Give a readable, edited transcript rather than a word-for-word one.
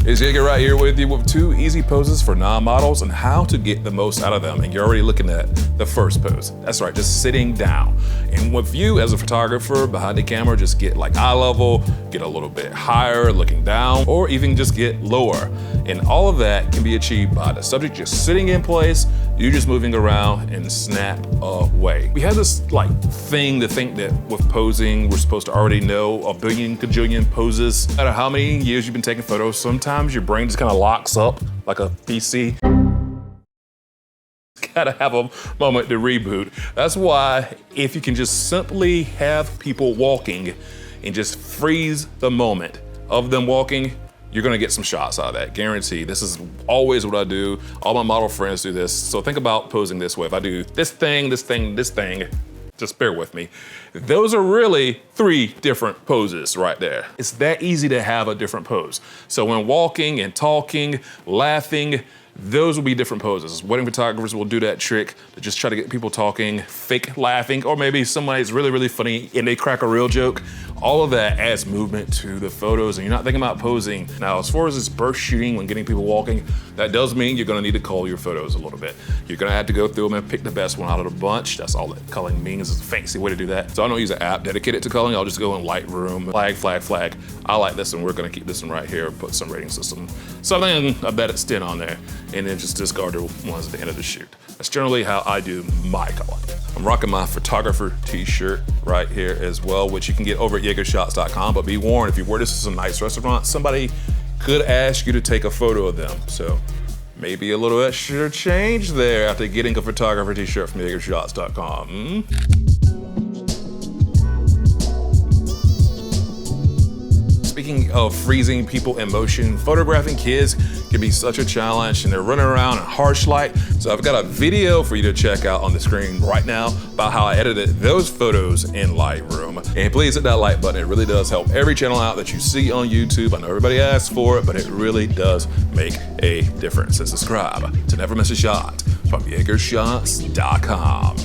It's Yeager right here with you with 2 easy poses for non-models and how to get the most out of them. And you're already looking at the first pose. That's right, just sitting down. And with you as a photographer behind the camera, just get like eye level, get a little bit higher, looking down, or even just get lower. And all of that can be achieved by the subject just sitting in place, you just moving around and snap away. We have this like thing to think that with posing, we're supposed to already know a billion cajillion poses. No matter how many years you've been taking photos, sometimes your brain just kind of locks up like a PC. Gotta have a moment to reboot. That's why if you can just simply have people walking and just freeze the moment of them walking, you're gonna get some shots out of that, guaranteed. This is always what I do. All my model friends do this. So think about posing this way. If I do this thing, this thing, this thing, just bear with me. Those are really 3 different poses right there. It's that easy to have a different pose. So when walking and talking, laughing, those will be different poses. Wedding photographers will do that trick to just try to get people talking, fake laughing, or maybe somebody's really, really funny and they crack a real joke. All of that adds movement to the photos and you're not thinking about posing. Now, as far as this burst shooting when getting people walking, that does mean you're gonna need to cull your photos a little bit. You're gonna have to go through them and pick the best one out of the bunch. That's all that culling means. It's a fancy way to do that. So I don't use an app dedicated to culling. I'll just go in Lightroom, flag. I like this one. We're gonna keep this one right here, put some rating system. Something I bet it's 10 on there. And then just discard the ones at the end of the shoot. That's generally how I do my culling. I'm rocking my photographer t-shirt right here as well, which you can get over at YeagerShots.com, but be warned, if you wear this to some nice restaurant, somebody could ask you to take a photo of them. So maybe a little extra change there after getting a photographer t-shirt from YeagerShots.com. Speaking of freezing people in motion, photographing kids can be such a challenge and they're running around in harsh light. So I've got a video for you to check out on the screen right now about how I edited those photos in Lightroom. And please hit that like button. It really does help every channel out that you see on YouTube. I know everybody asks for it, but it really does make a difference. And subscribe to never miss a shot from YeagerShots.com.